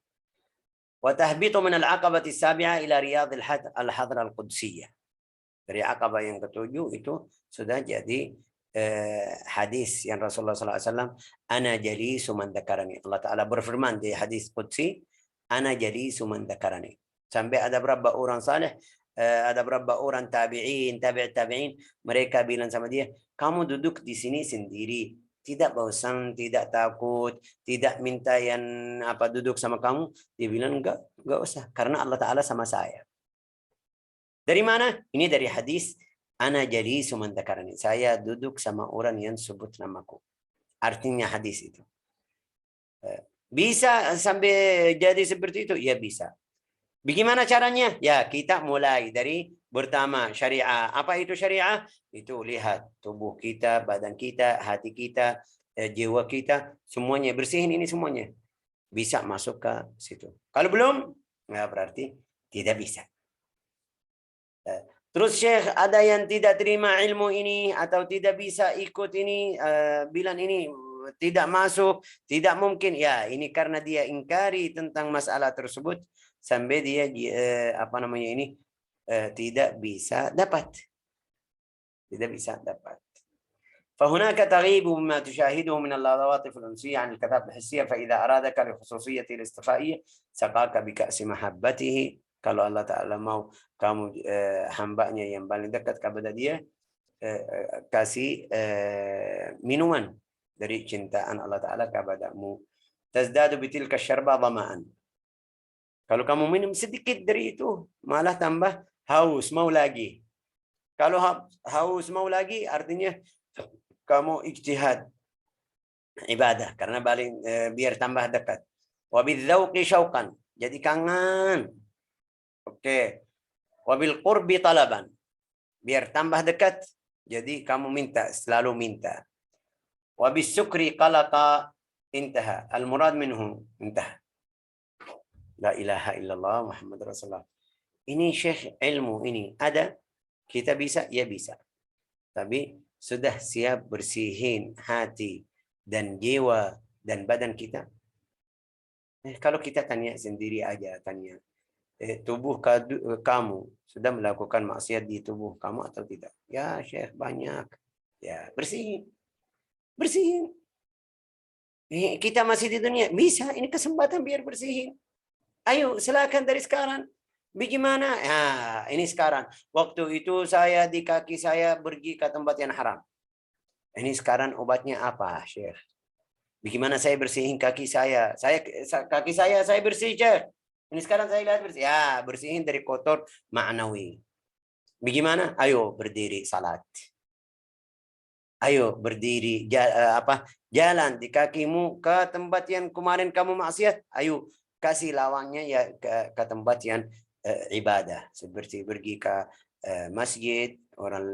Wa tahbitu min al-aqabah as-sabi'ah ila riyad al-hadra al-qudsiyah. Dari aqabah yang ketujuh itu sudah jadi hadis yang Rasulullah SAW, ana jalisu man dzakarani. Allah Ta'ala berfirman di hadis qudsi, ana jalisu man dzakarani. Sampai ada berapa orang saleh, ada berapa orang tabi'in, tabi'in, mereka bilang sama dia, kamu duduk di sini sendiri, tidak bosan, tidak takut, tidak minta yang duduk sama kamu. Dia bilang enggak usah, karena Allah Ta'ala sama saya. Dari mana? Ini dari hadis ana jalisu man dzakarani. Saya duduk sama orang yang sebut namaku. Artinya hadis itu. Bisa sampai jadi seperti itu? Ya bisa. Bagaimana caranya? Ya kita mulai dari pertama syariah. Apa itu syariah? Itu lihat tubuh kita, badan kita, hati kita, jiwa kita, semuanya bersihin ini semuanya. Bisa masuk ke situ. Kalau belum, ya berarti tidak bisa. Terus Syekh, ada yang tidak terima ilmu ini atau tidak bisa ikut ini, bilang ini tidak masuk, tidak mungkin. Ya, ini karena dia ingkari tentang masalah tersebut sampai dia apa namanya ini tidak bisa dapat. Tidak bisa dapat. فهناك تغيب مما تشاهده من العواطف الأنسية عن الكثافة الحسية فإذا أرادك لخصوصية الاصطفائية سقاك بكأس محبته. Kalau Allah Ta'ala mau kamu hambanya yang paling dekat kepada dia, kasih minuman dari cintaan Allah Ta'ala kepadamu. Tazdadu bitilka syarba dhama'an. Kalau kamu minum sedikit dari itu, malah tambah haus, mau lagi. Kalau haus mau lagi, artinya kamu ijtihad ibadah karena biar tambah dekat. Wabil dzauqi syauqan, jadi kangen. Oke. Wabil qurbi talaban, biar tambah dekat, jadi kamu minta, selalu minta. Wabis sukri qalaqa, intaha. Al murad minhu intaha. La ilaha illallah Muhammad Rasulullah. Ini Syekh ilmu ini ada, kita bisa, ya bisa. Tapi sudah siap bersihin hati dan jiwa dan badan kita. Kalau kita tanya sendiri aja, tanya, tubuh kamu sudah melakukan maksiat di tubuh kamu atau tidak? Ya Syekh banyak. Ya bersihin, bersihin. Kita masih di dunia, bisa. Ini kesempatan biar bersihin. Ayo silakan dari sekarang. Bagaimana? Ya, ini sekarang. Waktu itu saya di kaki saya pergi ke tempat yang haram. Ini sekarang obatnya apa, Syekh? Bagaimana saya bersihin kaki saya? Kaki saya bersih, Syekh. Ini sekarang saya lihat bersih. Ya, bersihin dari kotor ma'nawi. Bagaimana? Ayo berdiri salat. Ayo berdiri jalan di kakimu ke tempat yang kemarin kamu maksiat. Ayo kasih lawangnya ya ke tempat yang ibadah, seperti pergi ke masjid, orang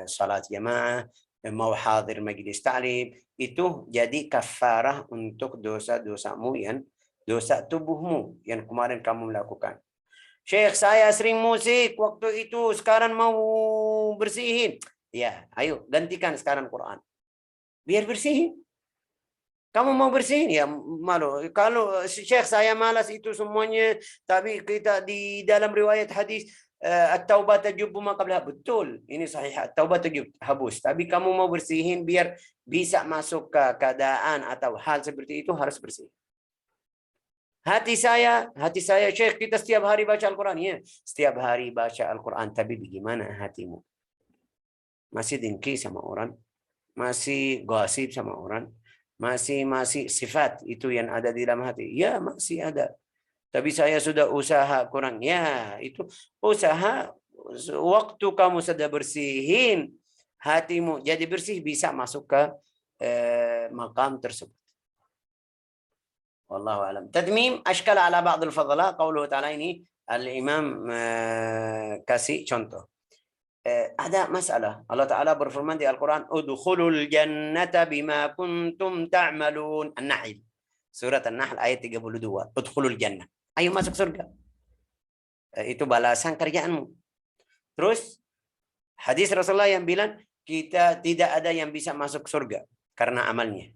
salat jamaah, mau hadir majlis ta'lim, itu jadi kafarah untuk dosa-dosamu yang dosa tubuhmu yang kemarin kamu lakukan. Syekh, saya sering musik waktu itu, sekarang mau bersihin. Ya, ayo gantikan sekarang Quran. Biar bersihin. Kamu mau bersihin? Ya malu. Kalau Syekh saya malas itu semuanya, tapi kita di dalam riwayat hadis at-taubah tajubbu ma qablaha. Betul, ini sahih. At-taubah tajub habus. Tapi kamu mau bersihin biar bisa masuk ke keadaan atau hal seperti itu, harus bersih. Hati saya Syekh, kita setiap hari baca Al-Quran. Ya, setiap hari baca Al-Quran. Tapi bagaimana hatimu? Masih dengki sama orang? Masih gosip sama orang? Masih sifat itu yang ada di dalam hati? Ya, masih ada. Tapi saya sudah usaha kurang. Ya, itu usaha. Waktu kamu sudah bersihin hatimu jadi bersih, bisa masuk ke maqam tersebut. Wallahu alam. Tadmim ashkala ala ba'd al-fadala. Qauluhu ta'ala, ini al-imam kasih contoh. Ada masalah. Allah Ta'ala berfirman di Al-Quran, udkhulul jannata bima kuntum ta'malun. An-Nahl. Surat An-Nahl ayat 32. Udkhulul jannah. Ayo masuk surga. Itu balasan kerjaanmu. Terus, hadis Rasulullah yang bilang, kita tidak ada yang bisa masuk surga karena amalnya.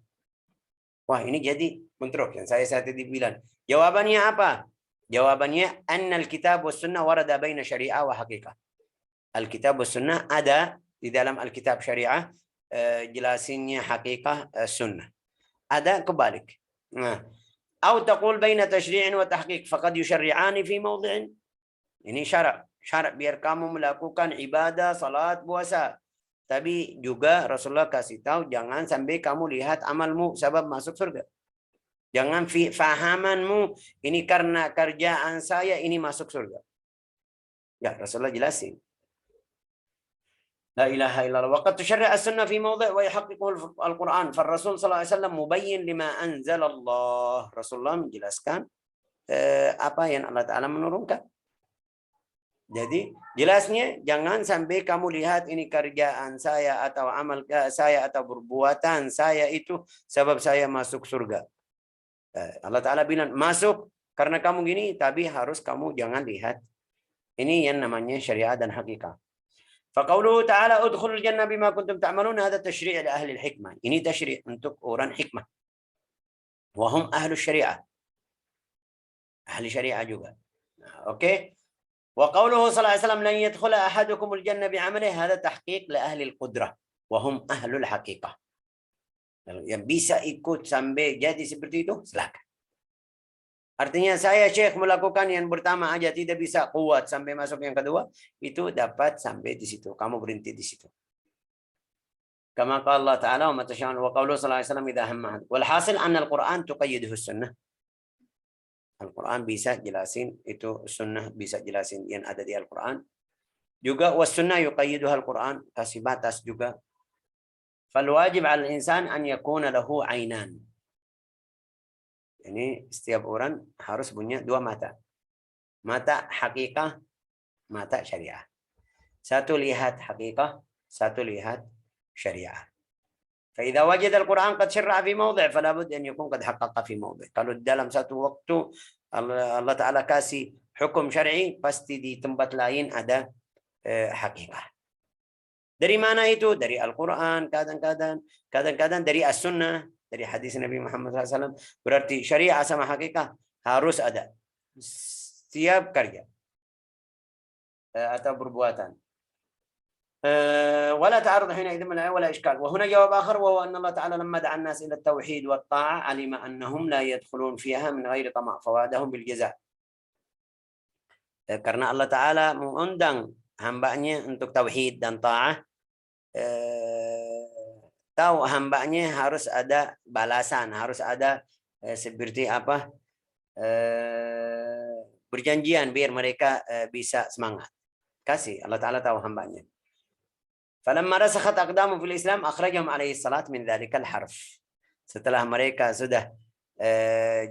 Wah, ini jadi bentrok yang saya tadi bilang. Jawabannya apa? Jawabannya, annal kitab was sunnah warada baina syariah wa haqiqah. Alkitab wa sunnah ada di dalam Alkitab syariah, jelasinnya hakikat sunnah. Ada kebalik. Nah, atau taqul baina tashri'in wa tahqiq faqad yusyarri'ani fi mawdhi'in. Ini syarat biar kamu melakukan ibadah, salat, puasa. Tapi juga Rasulullah kasih tahu jangan sampai kamu lihat amalmu sebab masuk surga. Jangan fahamanmu ini karena kerjaan saya ini masuk surga. Ya, Rasulullah jelasin. لا إله إلا الله وقد تشرع السنة في موضع ويحققه القرآن فالرسول صلى الله عليه وسلم مبين لما أنزل الله. Rasulullah menjelaskan apa yang Allah Ta'ala menurunkan. Jadi jelasnya jangan sampai kamu lihat ini kerjaan saya atau amal saya atau perbuatan saya itu sebab saya masuk surga. Allah Ta'ala bilang masuk karena kamu gini, tapi harus kamu jangan lihat. Ini yang namanya syariat dan hakikat. فقوله تعالى ادخلوا الجنة بما كنتم تعملون هذا تشريع لأهل الحكمة. Ini تشريع untuk orang hikmah. وهم أهل الشريعة. أهل syariah juga. Oke. وقوله صلى الله عليه وسلم لن يدخل أحدكم الجنة بعمله هذا تحقيق لأهل القدرة وهم أهل الحقيقة. Yang bisa ikut sampai jadi seperti itu, silakan. Artinya saya Syekh melakukan yang pertama aja tidak bisa kuat sampai masuk yang kedua, itu dapat sampai di situ. Kamu berhenti di situ. Kama qala Allah Ta'ala wa ma tasha'un wa qawluhu sallallahu alaihi wasallam idza hamma. Wal hasil anna al-Qur'an tuqayyiduhu sunnah. Al-Quran bisa jelasin itu, sunnah bisa jelasin yang ada di Al-Quran. Juga was sunnah yuqayyiduha Al-Quran, kasih batas juga. Fal wajib 'ala al-insan an yakuna lahu 'ainan. Ini setiap orang harus punya dua mata. Mata hakikah, mata syariah. Satu lihat hakikah, satu lihat syariah. فإذا وجد القرآن قد شرع في موضع فلا بد أن يكون قد حقق في موضع. Kalau dalam satu waktu Allah Ta'ala kasih hukum syar'i, pasti di tempat lain ada hakikat. Dari mana itu? Dari Al-Quran, kadang-kadang dari As-Sunnah, dari hadis Nabi Muhammad SAW. Berarti syariah sama hakikat harus ada. Setiap karya atau perbuatan. ولا تعرض حينئذ من ولا إشكال. وهنا جواب آخر وهو أن الله تعالى لما دعا الناس إلى التوحيد والطاعة علم أنهم لا يدخلون فيها من غير طمع فوعدهم بالجزاء. Karena Allah Ta'ala mengundang hambanya untuk tauhid dan ta'ah, tahu hambanya harus ada balasan, harus ada seperti apa, perjanjian biar mereka bisa semangat. Kasih Allah Ta'ala tahu hambanya. فلما رسخت أقدامهم في الإسلام أخرجهم عليه الصلاة من ذلك الحرف. Setelah mereka sudah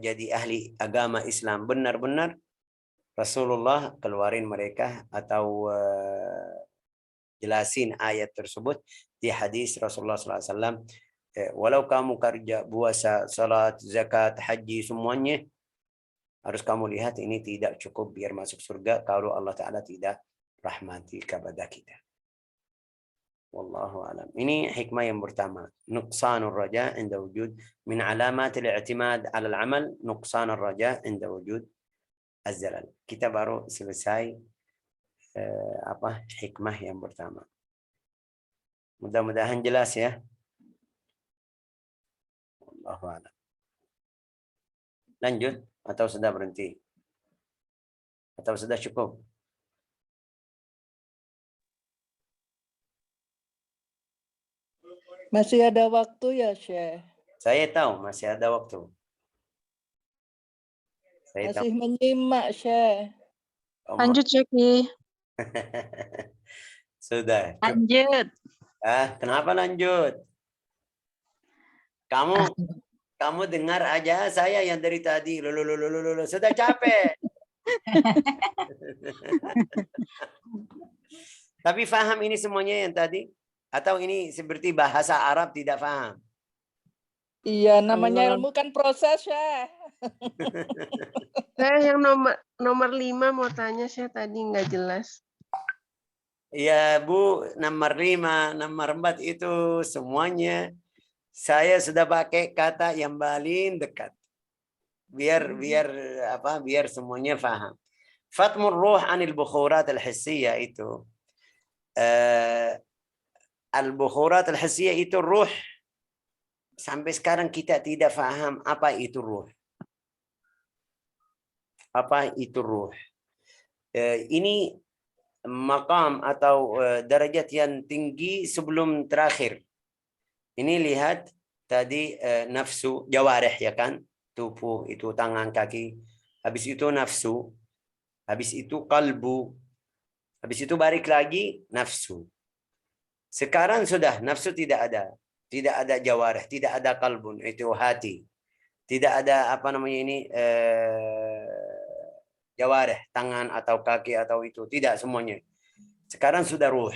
jadi ahli agama Islam benar-benar, Rasulullah keluarin mereka atau jelasin ayat tersebut di hadis Rasulullah SAW. Walau kamu kerja, puasa, salat, zakat, haji, semuanya harus kamu lihat ini tidak cukup biar masuk surga kalau Allah Ta'ala tidak rahmati kepada kita. Wallahu alam. Ini hikmah yang pertama. Nuqsanur raja inda wujud min alamat al-i'timad 'ala al-'amal, nuqsanur raja inda wujud az-zalal. Kita baru selesai hikmah yang pertama. Mudah-mudahan jelas ya. Wallahu alam. Lanjut atau sudah berhenti? Atau sudah cukup? Masih ada waktu ya, Syekh? Saya tahu masih ada waktu. Saya Masih tahu. menyimak, Syekh. Lanjut, Syekh. Sudah. Lanjut. Kenapa lanjut? Kamu dengar aja saya yang dari tadi. Lulu. Sudah capek. Tapi faham ini semuanya yang tadi? Atau ini seperti bahasa Arab tidak paham? Iya, namanya ilmu kan proses, Syekh. Saya yang nomor 5 mau tanya, saya tadi nggak jelas. Iya, Bu, nomor 5, nomor 4 itu semuanya saya sudah pakai kata yang paling dekat. Biar semuanya paham. Fatmur ruh anil bukhurat al-hissiyah itu. Al-bukhurat al-hissiyah itu ruh. Sampai sekarang kita tidak paham apa itu ruh. Apa itu ruh? Ini maqam atau derajat yang tinggi sebelum terakhir. Ini lihat tadi nafsu, jawarih ya kan? Tubuh itu tangan, kaki. Habis itu nafsu. Habis itu kalbu. Habis itu balik lagi nafsu. Sekarang sudah nafsu tidak ada. Tidak ada jawarih, tidak ada kalbun, itu hati. Tidak ada jawarih, tangan atau kaki atau itu, tidak semuanya. Sekarang sudah ruh.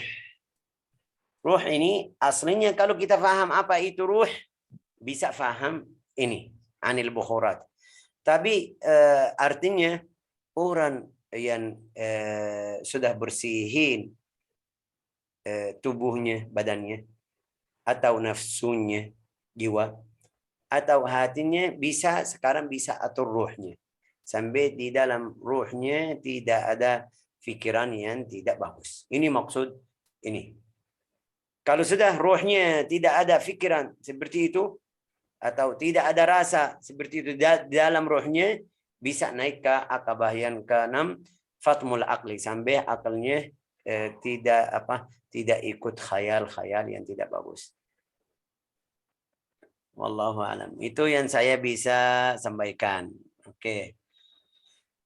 Ruh ini aslinya kalau kita faham apa itu ruh, bisa faham ini anil bukhurat. Tapi artinya orang yang sudah bersihin tubuhnya, badannya, atau nafsunya, jiwa, atau hatinya, bisa sekarang bisa atur ruhnya. Sampai di dalam ruhnya tidak ada pikiran yang tidak bagus. Ini maksud ini. Kalau sudah ruhnya tidak ada pikiran seperti itu, atau tidak ada rasa seperti itu di dalam ruhnya, bisa naik ke akabah yang ke-6, fatmul aqli, sampai akalnya tidak ikut khayal-khayal yang tidak bagus. Wallahu alam. Itu yang saya bisa sampaikan. Oke.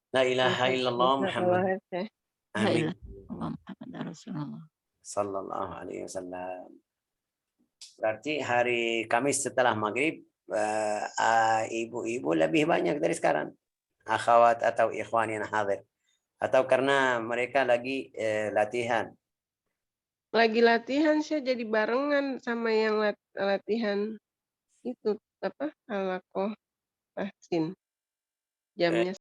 La ilaha illallah Muhammad. Amin. Muhammad Rasulullah. Sallallahu alaihi wasallam. Berarti hari Kamis setelah maghrib ibu-ibu lebih banyak dari sekarang. Akhwat atau ikhwan yang hadir. Atau karena mereka lagi latihan. Lagi latihan, saya jadi barengan sama yang latihan itu apa, halakoh tahsin. Jamnya